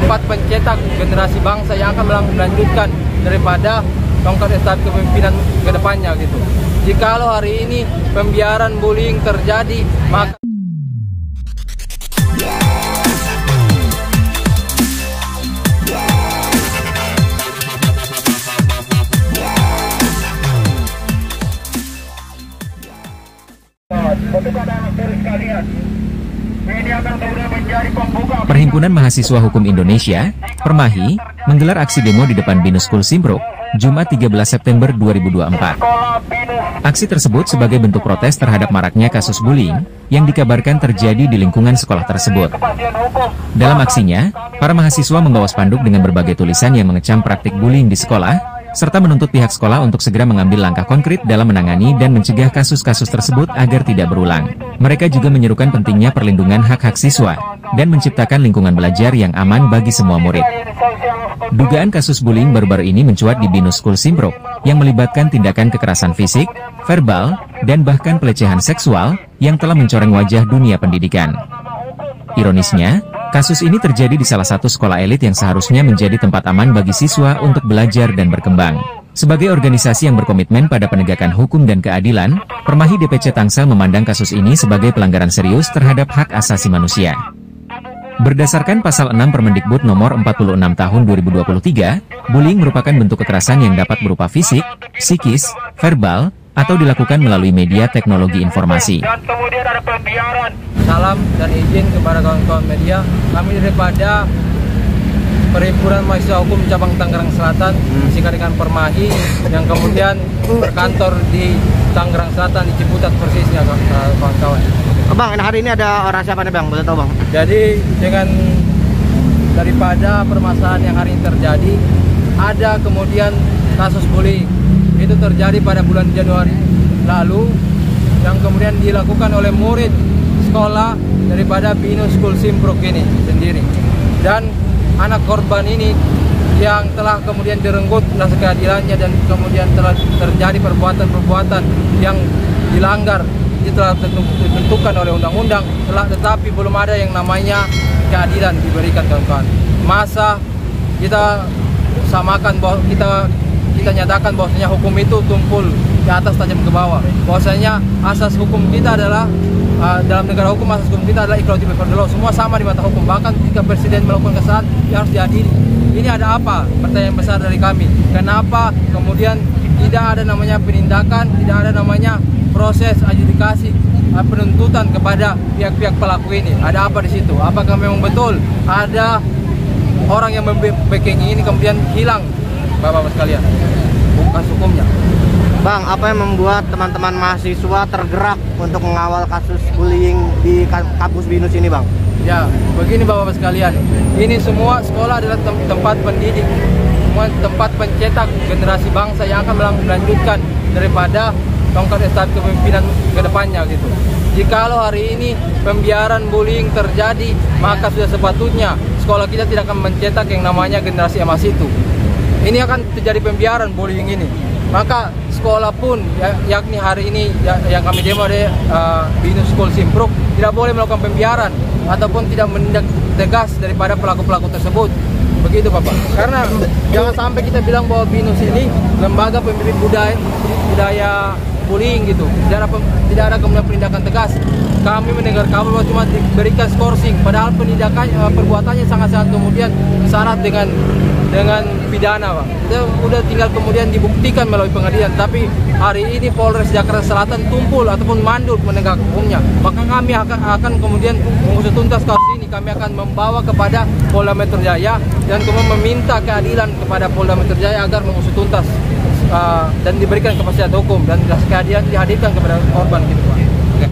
tempat pencetak generasi bangsa yang akan melanjutkan daripada tongkat estafet kepemimpinan ke depannya gitu. Jikalau hari ini pembiaran bullying terjadi, maka Perhimpunan Mahasiswa Hukum Indonesia, Permahi, menggelar aksi demo di depan Binus School Simpruk, Jumat 13 September 2024. Aksi tersebut sebagai bentuk protes terhadap maraknya kasus bullying yang dikabarkan terjadi di lingkungan sekolah tersebut. Dalam aksinya, para mahasiswa membawa spanduk dengan berbagai tulisan yang mengecam praktik bullying di sekolah, serta menuntut pihak sekolah untuk segera mengambil langkah konkret dalam menangani dan mencegah kasus-kasus tersebut agar tidak berulang. Mereka juga menyerukan pentingnya perlindungan hak-hak siswa, dan menciptakan lingkungan belajar yang aman bagi semua murid. Dugaan kasus bullying baru-baru ini mencuat di Binus School Simpruk, yang melibatkan tindakan kekerasan fisik, verbal, dan bahkan pelecehan seksual, yang telah mencoreng wajah dunia pendidikan. Ironisnya, kasus ini terjadi di salah satu sekolah elit yang seharusnya menjadi tempat aman bagi siswa untuk belajar dan berkembang. Sebagai organisasi yang berkomitmen pada penegakan hukum dan keadilan, Permahi DPC Tangsel memandang kasus ini sebagai pelanggaran serius terhadap hak asasi manusia. Berdasarkan pasal 6 Permendikbud nomor 46 tahun 2023, bullying merupakan bentuk kekerasan yang dapat berupa fisik, psikis, verbal, atau dilakukan melalui media teknologi informasi. Dan kemudian ada pembiaran. Salam dan izin kepada kawan-kawan media, kami daripada Perhimpunan Mahasiswa Hukum Cabang Tangerang Selatan, singkat dengan Permahi, yang kemudian berkantor di Tangerang Selatan, di Ciputat persisnya kawan-kawan. Bang, hari ini ada orang siapa nih Bang? Boleh tahu Bang? Jadi dengan daripada permasalahan yang hari ini terjadi, ada kemudian kasus bullying. Itu terjadi pada bulan Januari lalu, yang kemudian dilakukan oleh murid sekolah daripada Binus School Simpruk ini sendiri. Dan anak korban ini yang telah kemudian direnggut rasa keadilannya dan kemudian telah terjadi perbuatan-perbuatan yang dilanggar, itu telah ditentukan oleh undang-undang, tetapi belum ada yang namanya keadilan diberikan kawan-kawan. Masa kita samakan bahwa kita nyatakan bahwasanya hukum itu tumpul di atas tajam ke bawah. Bahwasanya asas hukum kita adalah dalam negara hukum, asas hukum kita adalah equality before the law. Semua sama di mata hukum. Bahkan jika presiden melakukan kesalahan, dia harus diadili. Ini ada apa? Pertanyaan besar dari kami. Kenapa kemudian tidak ada namanya penindakan, tidak ada namanya proses adjudikasi penuntutan kepada pihak-pihak pelaku ini? Ada apa di situ? Apakah memang betul ada orang yang membacking ini kemudian hilang, Bapak-Bapak sekalian? Bukan hukumnya. Bang, apa yang membuat teman-teman mahasiswa tergerak untuk mengawal kasus bullying di kampus Binus ini, Bang? Ya, begini Bapak-Bapak sekalian. Ini semua sekolah adalah tempat pendidik, semua tempat pencetak generasi bangsa yang akan melanjutkan daripada tongkat estafet kepemimpinan ke depannya gitu. Jikalau hari ini pembiaran bullying terjadi, maka sudah sepatutnya sekolah kita tidak akan mencetak yang namanya generasi emas itu. Ini akan terjadi pembiaran bullying ini. Maka sekolah pun, yakni hari ini yang kami demo di Binus School Simpruk, tidak boleh melakukan pembiaran ataupun tidak menindak tegas daripada pelaku-pelaku tersebut. Begitu Bapak. Karena jangan sampai kita bilang bahwa Binus ini lembaga pembimbing budaya bullying gitu. Tidak ada kemudian penindakan tegas. Kami mendengar kabar bahwa cuma diberikan skorsing, padahal perbuatannya sangat-sangat kemudian syarat dengan pidana, Pak. Itu udah tinggal kemudian dibuktikan melalui pengadilan. Tapi hari ini Polres Jakarta Selatan tumpul ataupun mandul menegak hukumnya. Maka kami akan kemudian mengusut tuntas kasus ini. Kami akan membawa kepada Polda Metro Jaya dan kemudian meminta keadilan kepada Polda Metro Jaya agar mengusut tuntas dan diberikan kepastian hukum dan keadilan dihadirkan kepada korban gitu, Pak. Oke.